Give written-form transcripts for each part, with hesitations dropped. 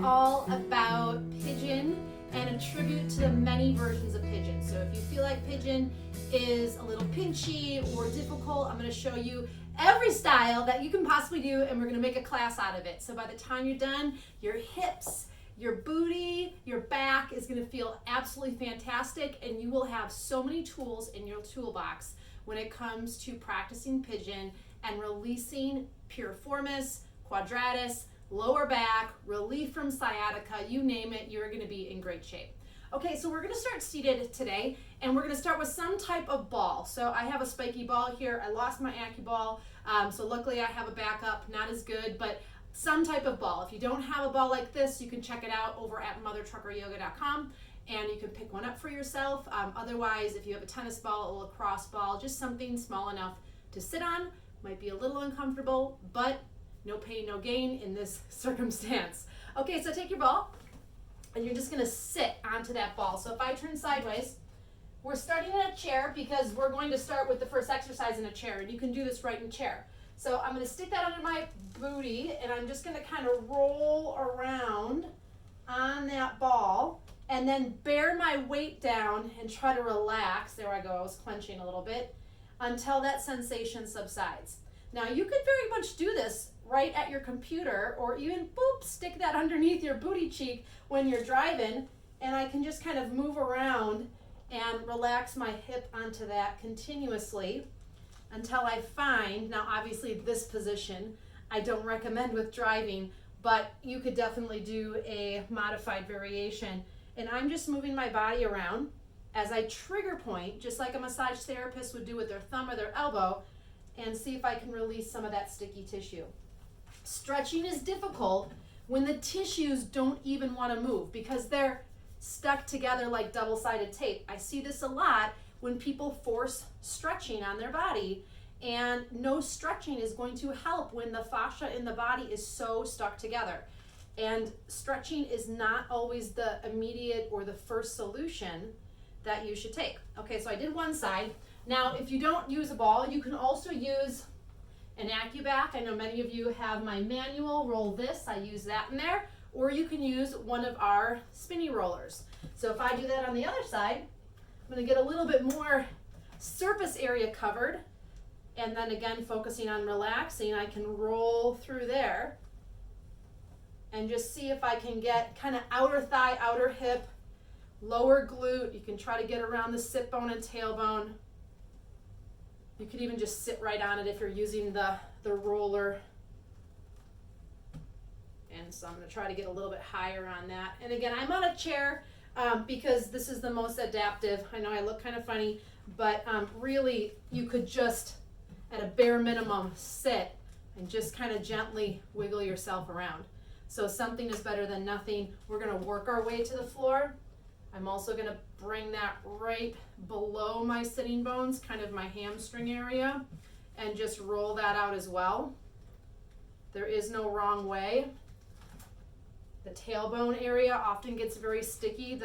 all about pigeon and a tribute to the many versions of pigeon. So if you feel like pigeon is a little pinchy or difficult, I'm going to show you every style that you can possibly do, and we're going to make a class out of it. So by the time you're done, your hips, your booty, your back is going to feel absolutely fantastic, and you will have so many tools in your toolbox when it comes to practicing pigeon and releasing piriformis, quadratus, lower back, relief from sciatica, you name it, you're going to be in great shape. Okay, so we're going to start seated today, and we're going to start with some type of ball. So I have a spiky ball here. I lost my AccuBall, so luckily I have a backup, not as good, but some type of ball. If you don't have a ball like this, you can check it out over at mothertruckeryoga.com, and you can pick one up for yourself. Otherwise, if you have a tennis ball, a lacrosse ball, just something small enough to sit on, might be a little uncomfortable, but no pain, no gain in this circumstance. Okay, so take your ball, and you're just gonna sit onto that ball. So if I turn sideways, we're starting in a chair because we're going to start with the first exercise in a chair, and you can do this right in chair. So I'm gonna stick that under my booty, and I'm just gonna kind of roll around on that ball, and then bear my weight down and try to relax. There I go, I was clenching a little bit, until that sensation subsides. Now you could very much do this right at your computer, or even boop, stick that underneath your booty cheek when you're driving, and I can just kind of move around and relax my hip onto that continuously until I find, now obviously this position I don't recommend with driving, but you could definitely do a modified variation. And I'm just moving my body around as I trigger point, just like a massage therapist would do with their thumb or their elbow, and see if I can release some of that sticky tissue. Stretching is difficult when the tissues don't even want to move because they're stuck together like double-sided tape. I see this a lot when people force stretching on their body, and no stretching is going to help when the fascia in the body is so stuck together. And stretching is not always the immediate or the first solution that you should take. Okay, so I did one side. Now, if you don't use a ball, you can also use an AccuBack. I know many of you have my manual, roll this, I use that in there, or you can use one of our spinny rollers. So if I do that on the other side, I'm gonna get a little bit more surface area covered, and then again, focusing on relaxing, I can roll through there and just see if I can get kind of outer thigh, outer hip, lower glute. You can try to get around the sit bone and tailbone. You could even just sit right on it if you're using the roller. And so I'm going to try to get a little bit higher on that. And again, I'm on a chair because this is the most adaptive. I know I look kind of funny, but really you could just, at a bare minimum, sit and just kind of gently wiggle yourself around. So something is better than nothing. We're going to work our way to the floor. I'm also going to bring that right below my sitting bones, kind of my hamstring area, and just roll that out as well. There is no wrong way. The tailbone area often gets very sticky.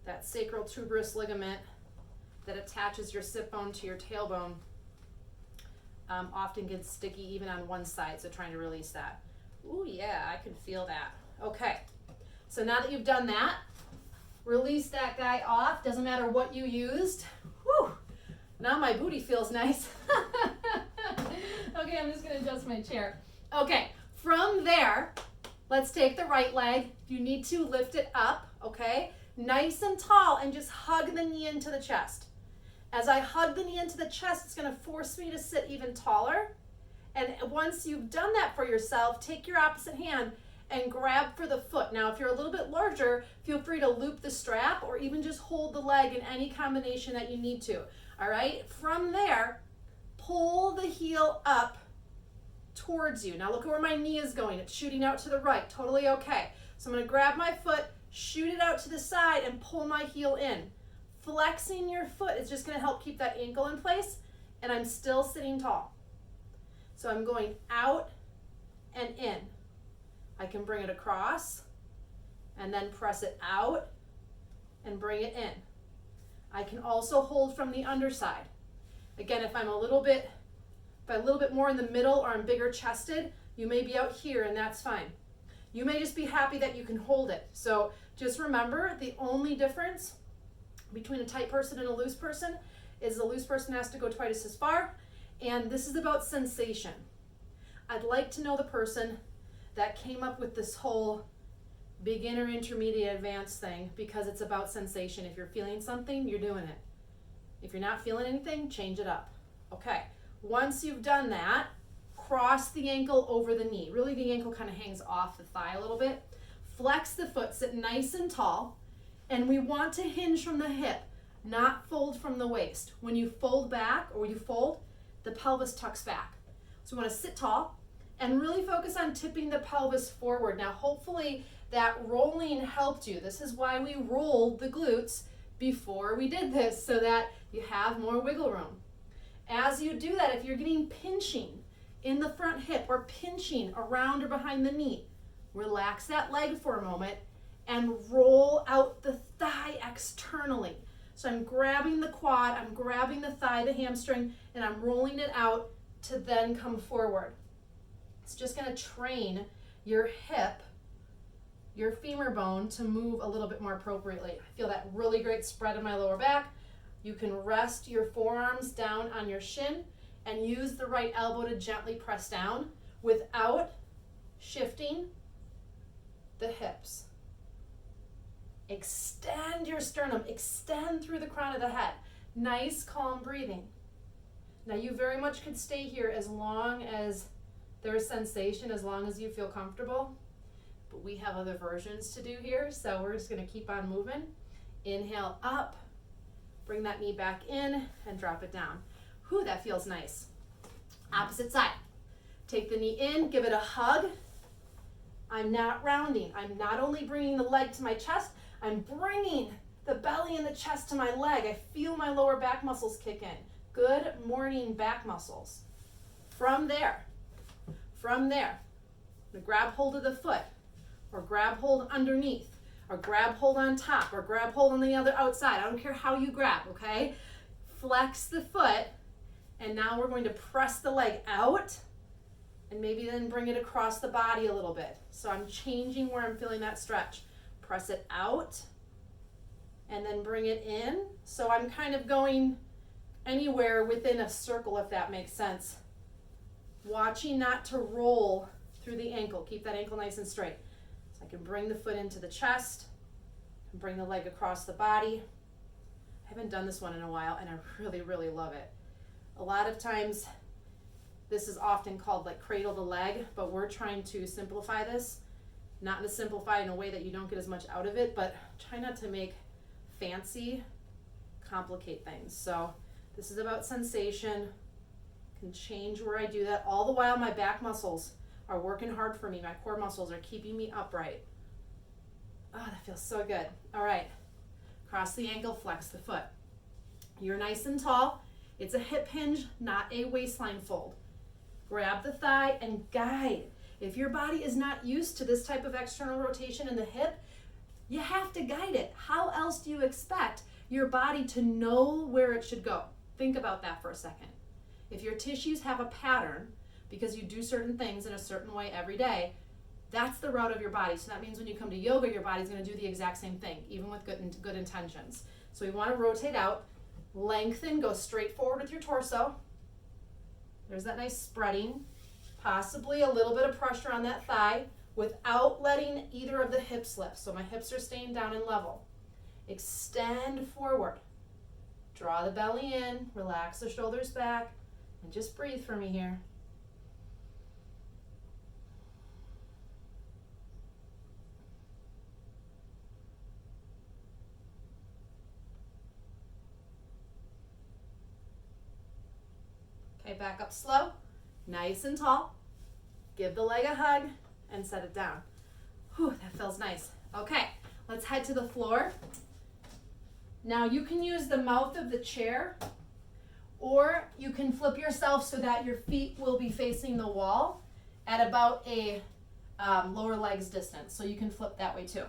That sacral tuberous ligament that attaches your sit bone to your tailbone often gets sticky even on one side, so trying to release that. Ooh, yeah, I can feel that. Okay. So now that you've done that, release that guy off. Doesn't matter what you used. Whew. Now my booty feels nice. Okay, I'm just going to adjust my chair. Okay, from there, let's take the right leg. If you need to, lift it up, okay? Nice and tall, and just hug the knee into the chest. As I hug the knee into the chest, it's going to force me to sit even taller. And once you've done that for yourself, take your opposite hand and grab for the foot. Now, if you're a little bit larger, feel free to loop the strap or even just hold the leg in any combination that you need to. All right, from there, pull the heel up towards you. Now look at where my knee is going. It's shooting out to the right, totally okay. So I'm gonna grab my foot, shoot it out to the side, and pull my heel in. Flexing your foot is just gonna help keep that ankle in place, and I'm still sitting tall. So I'm going out and in. I can bring it across and then press it out and bring it in. I can also hold from the underside. Again, if I'm a little bit more in the middle or I'm bigger chested, you may be out here and that's fine. You may just be happy that you can hold it. So just remember, the only difference between a tight person and a loose person is the loose person has to go twice as far, and this is about sensation. I'd like to know the person that came up with this whole beginner, intermediate, advanced thing, because it's about sensation. If you're feeling something, you're doing it. If you're not feeling anything, change it up. Okay, once you've done that, cross the ankle over the knee. Really, the ankle kind of hangs off the thigh a little bit. Flex the foot, sit nice and tall, and we want to hinge from the hip, not fold from the waist. When you fold back, or when you fold, the pelvis tucks back. So we want to sit tall and really focus on tipping the pelvis forward. Now, hopefully that rolling helped you. This is why we rolled the glutes before we did this, so that you have more wiggle room. As you do that, if you're getting pinching in the front hip or pinching around or behind the knee, relax that leg for a moment and roll out the thigh externally. So I'm grabbing the quad, I'm grabbing the thigh, the hamstring, and I'm rolling it out to then come forward. It's just going to train your hip, your femur bone to move a little bit more appropriately. I feel that really great spread in my lower back. You can rest your forearms down on your shin and use the right elbow to gently press down without shifting the hips. Extend your sternum, extend through the crown of the head. Nice, calm breathing. Now you very much could stay here as long as there's sensation, as long as you feel comfortable. But we have other versions to do here, so we're just gonna keep on moving. Inhale up, bring that knee back in and drop it down. Whew, that feels nice. Opposite side. Take the knee in, give it a hug. I'm not rounding. I'm not only bringing the leg to my chest, I'm bringing the belly and the chest to my leg. I feel my lower back muscles kick in. Good morning back muscles. From there, I'm gonna grab hold of the foot, or grab hold underneath, or grab hold on top, or grab hold on the other outside. I don't care how you grab, okay? Flex the foot, and now we're going to press the leg out, and maybe then bring it across the body a little bit. So I'm changing where I'm feeling that stretch. Press it out, and then bring it in. So I'm kind of going anywhere within a circle, if that makes sense. Watching not to roll through the ankle. Keep that ankle nice and straight. So I can bring the foot into the chest, and bring the leg across the body. I haven't done this one in a while, and I really, really love it. A lot of times, this is often called like cradle the leg, but we're trying to simplify this. Not to simplify in a way that you don't get as much out of it, but try not to make fancy complicate things. So this is about sensation. Can change where I do that. All the while my back muscles are working hard for me. My core muscles are keeping me upright. Oh, that feels so good. All right, cross the ankle, flex the foot. You're nice and tall. It's a hip hinge, not a waistline fold. Grab the thigh and guide. If your body is not used to this type of external rotation in the hip, you have to guide it. How else do you expect your body to know where it should go? Think about that for a second. If your tissues have a pattern because you do certain things in a certain way every day, that's the route of your body. So that means when you come to yoga, your body's going to do the exact same thing, even with good intentions. So we want to rotate out, lengthen, go straight forward with your torso. There's that nice spreading. Possibly a little bit of pressure on that thigh without letting either of the hips lift. So my hips are staying down and level. Extend forward. Draw the belly in, relax the shoulders back, and just breathe for me here. Okay, back up slow. Nice and tall. Give the leg a hug and set it down. Whew, that feels nice. Okay, let's head to the floor. Now you can use the mouth of the chair, or you can flip yourself so that your feet will be facing the wall at about a lower legs distance. So you can flip that way too.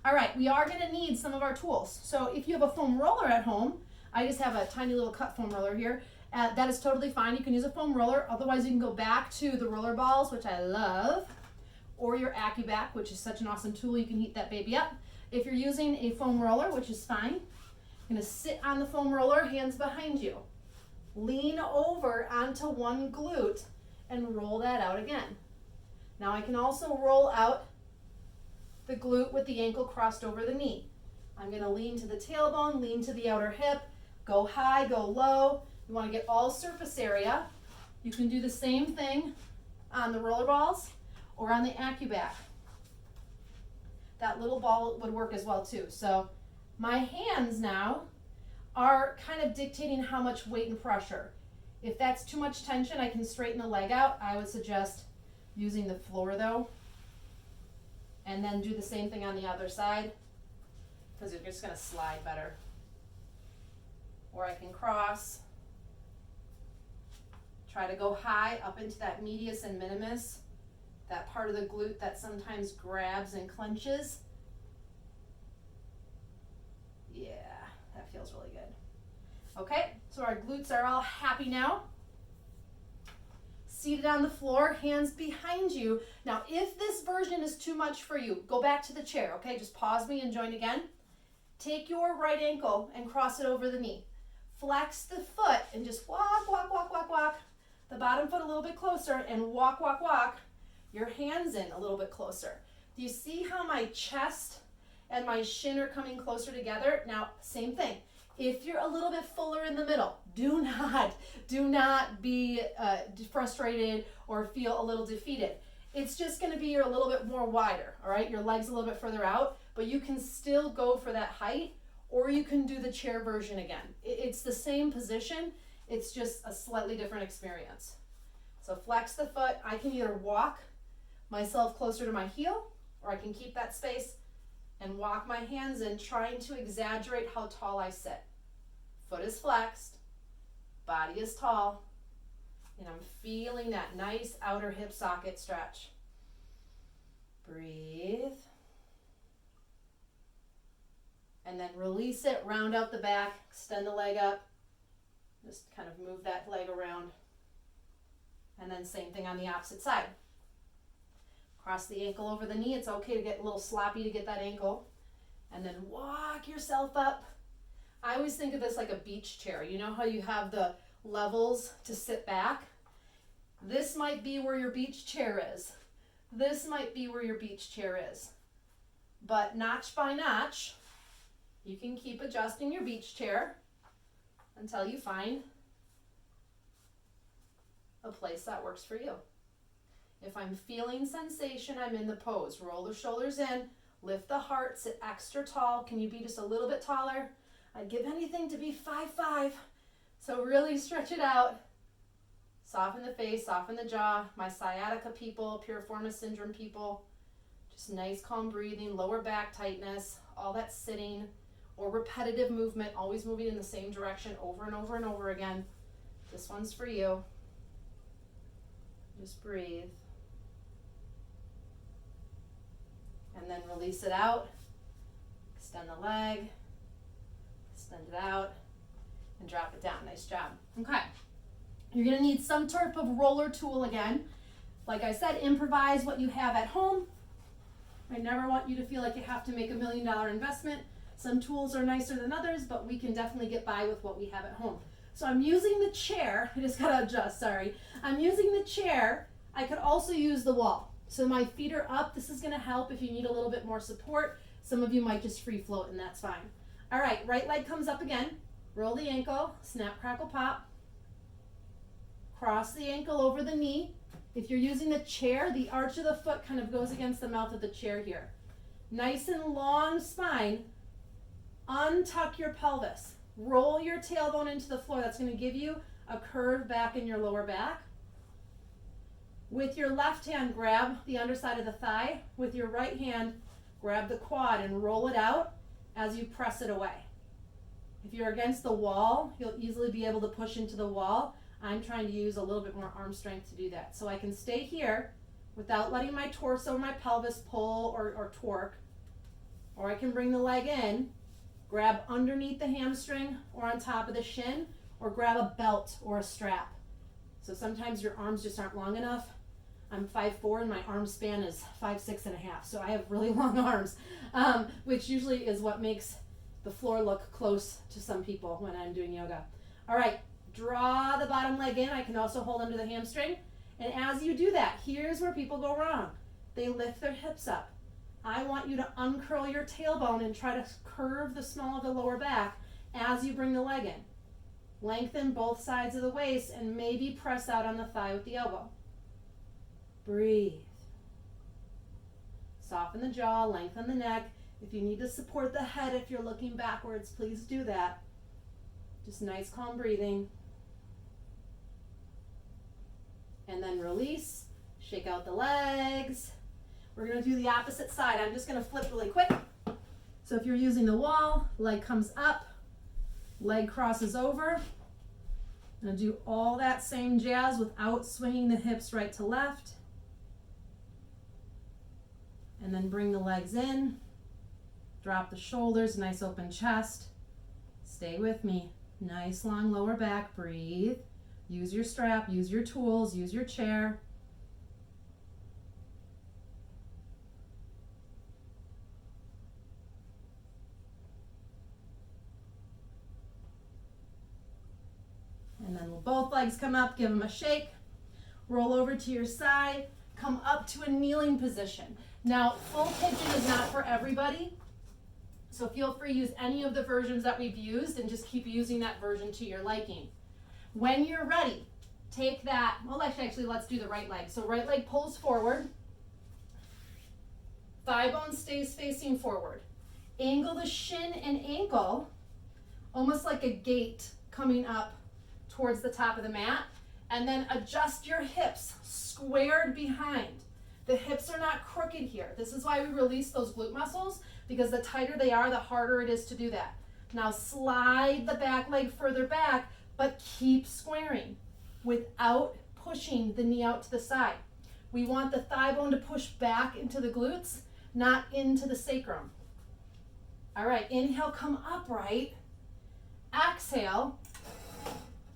All right, we are gonna need some of our tools. So if you have a foam roller at home, I just have a tiny little cut foam roller here. That is totally fine. You can use a foam roller. Otherwise, you can go back to the roller balls, which I love. or your AccuBack, which is such an awesome tool. You can heat that baby up. If you're using a foam roller, which is fine, you're gonna sit on the foam roller, hands behind you. Lean over onto one glute and roll that out again. Now I can also roll out the glute with the ankle crossed over the knee. I'm gonna lean to the tailbone, lean to the outer hip, go high, go low. You wanna get all surface area. You can do the same thing on the roller balls or on the AccuBack. That little ball would work as well too. So my hands now are kind of dictating how much weight and pressure. If that's too much tension, I can straighten the leg out. I would suggest using the floor though. And then do the same thing on the other side, because you're just gonna slide better. Or I can cross. Try to go high up into that medius and minimus, that part of the glute that sometimes grabs and clenches. Yeah, that feels really good. Okay, so our glutes are all happy now. Seated on the floor, hands behind you. Now, if this version is too much for you, go back to the chair, okay? Just pause me and join again. Take your right ankle and cross it over the knee. Flex the foot and just walk, walk, walk, walk, walk. The bottom foot a little bit closer and walk, walk, walk. Your hands in a little bit closer. Do you see how my chest and my shin are coming closer together? Now, same thing. If you're a little bit fuller in the middle, do not be frustrated or feel a little defeated. It's just gonna be you're a little bit more wider, all right? Your legs a little bit further out, but you can still go for that height, or you can do the chair version again. It's the same position, it's just a slightly different experience. So flex the foot. I can either walk myself closer to my heel, or I can keep that space and walk my hands in, trying to exaggerate how tall I sit. Foot is flexed, body is tall, and I'm feeling that nice outer hip socket stretch. Breathe. And then release it, round out the back, extend the leg up. Just kind of move that leg around. And then same thing on the opposite side. Cross the ankle over the knee. It's okay to get a little sloppy to get that ankle. And then walk yourself up. I always think of this like a beach chair. You know how you have the levels to sit back? This might be where your beach chair is. This might be where your beach chair is. But notch by notch, you can keep adjusting your beach chair until you find a place that works for you. If I'm feeling sensation, I'm in the pose. Roll the shoulders in, lift the heart, sit extra tall. Can you be just a little bit taller? I'd give anything to be 5'5". So really stretch it out. Soften the face, soften the jaw. My sciatica people, piriformis syndrome people, just nice calm breathing, lower back tightness, all that sitting or repetitive movement, always moving in the same direction over and over and over again. This one's for you. Just breathe. And then release it out. Extend the leg. Extend it out. And drop it down. Nice job. Okay. You're going to need some type of roller tool again. Like I said, improvise what you have at home. I never want you to feel like you have to make $1 million investment. Some tools are nicer than others, but we can definitely get by with what we have at home. So I'm using the chair. I just got to adjust, sorry. I'm using the chair. I could also use the wall. So my feet are up. This is going to help if you need a little bit more support. Some of you might just free float, and that's fine. All right, right leg comes up again. Roll the ankle, snap, crackle, pop. Cross the ankle over the knee. If you're using the chair, the arch of the foot kind of goes against the mouth of the chair here. Nice and long spine. Untuck your pelvis. Roll your tailbone into the floor. That's going to give you a curve back in your lower back. With your left hand, grab the underside of the thigh. With your right hand, grab the quad and roll it out as you press it away. If you're against the wall, you'll easily be able to push into the wall. I'm trying to use a little bit more arm strength to do that. So I can stay here without letting my torso or my pelvis pull or torque. Or I can bring the leg in, grab underneath the hamstring or on top of the shin, or grab a belt or a strap. So sometimes your arms just aren't long enough. I'm 5'4" and my arm span is 5'6" and a half. So I have really long arms, which usually is what makes the floor look close to some people when I'm doing yoga. All right, draw the bottom leg in. I can also hold under the hamstring. And as you do that, here's where people go wrong. They lift their hips up. I want you to uncurl your tailbone and try to curve the small of the lower back as you bring the leg in. Lengthen both sides of the waist and maybe press out on the thigh with the elbow. Breathe. Soften the jaw, lengthen the neck. If you need to support the head, if you're looking backwards, please do that. Just nice, calm breathing. And then release, shake out the legs. We're gonna do the opposite side. I'm just gonna flip really quick. So if you're using the wall, leg comes up, leg crosses over. I'm gonna do all that same jazz without swinging the hips right to left. And then bring the legs in, drop the shoulders, nice open chest. Stay with me. Nice long lower back, breathe. Use your strap, use your tools, use your chair. And then both legs come up, give them a shake. Roll over to your side, come up to a kneeling position. Now, full pigeon is not for everybody, so feel free to use any of the versions that we've used and just keep using that version to your liking. When you're ready, take that, well actually let's do the right leg. So right leg pulls forward, thigh bone stays facing forward. Angle the shin and ankle, almost like a gate coming up towards the top of the mat, and then adjust your hips squared behind. The hips are not crooked here. This is why we release those glute muscles, because the tighter they are, the harder it is to do that. Now slide the back leg further back, but keep squaring without pushing the knee out to the side. We want the thigh bone to push back into the glutes, not into the sacrum. All right, inhale, come upright. Exhale.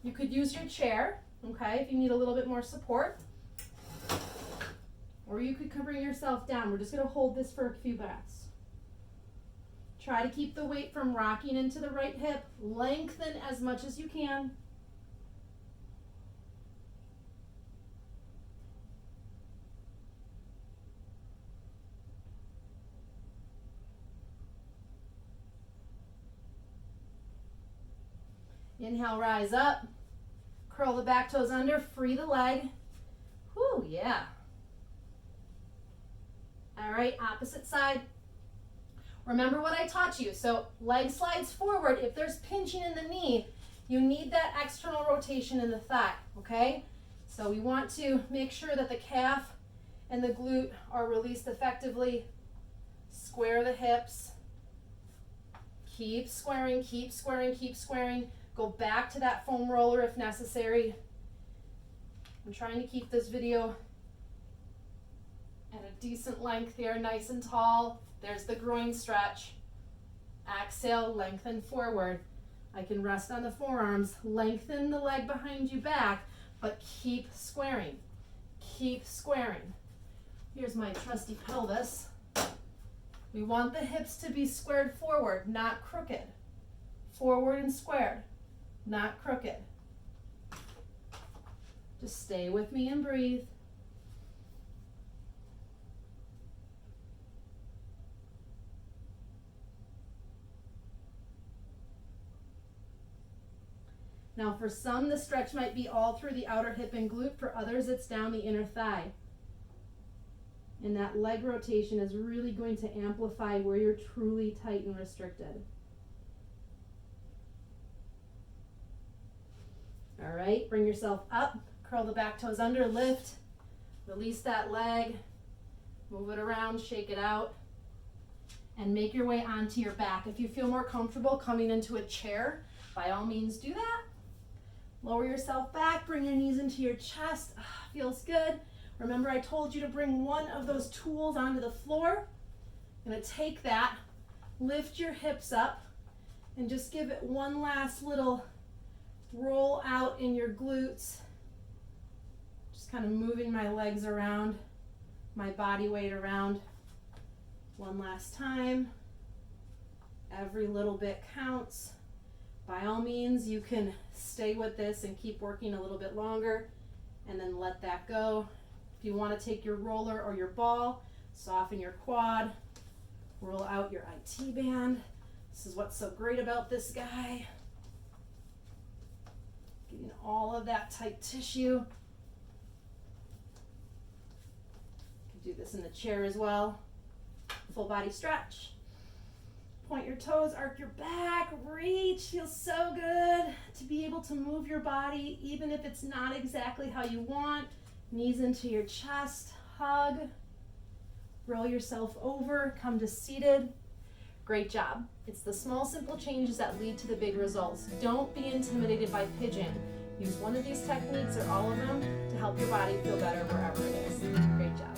You could use your chair, okay, if you need a little bit more support. Or you could bring yourself down. We're just gonna hold this for a few breaths. Try to keep the weight from rocking into the right hip. Lengthen as much as you can. Inhale, rise up. Curl the back toes under, free the leg. Whew, yeah. All right, opposite side. Remember what I taught you. So leg slides forward. If there's pinching in the knee, you need that external rotation in the thigh, okay? So we want to make sure that the calf and the glute are released effectively. Square the hips. Keep squaring, keep squaring, keep squaring. Go back to that foam roller if necessary. I'm trying to keep this video at a decent length here, nice and tall. There's the groin stretch. Exhale, lengthen forward. I can rest on the forearms, lengthen the leg behind you back, but keep squaring. Keep squaring. Here's my trusty pelvis. We want the hips to be squared forward, not crooked. Forward and squared, not crooked. Just stay with me and breathe. Now for some, the stretch might be all through the outer hip and glute. For others, it's down the inner thigh. And that leg rotation is really going to amplify where you're truly tight and restricted. All right, bring yourself up, curl the back toes under, lift, release that leg, move it around, shake it out, and make your way onto your back. If you feel more comfortable coming into a chair, by all means do that. Lower yourself back, bring your knees into your chest. Feels good. Remember I told you to bring one of those tools onto the floor. I'm gonna take that, lift your hips up, and just give it one last little roll out in your glutes. Just kind of moving my legs around, my body weight around. One last time. Every little bit counts. By all means, you can stay with this and keep working a little bit longer and then let that go. If you want to take your roller or your ball, soften your quad, roll out your IT band. This is what's so great about this guy. Getting all of that tight tissue. You can do this in the chair as well. Full body stretch. Point your toes, arc your back, reach. Feels so good to be able to move your body even if it's not exactly how you want. Knees into your chest, hug. Roll yourself over, come to seated. Great job. It's the small, simple changes that lead to the big results. Don't be intimidated by pigeon. Use one of these techniques or all of them to help your body feel better wherever it is. Great job.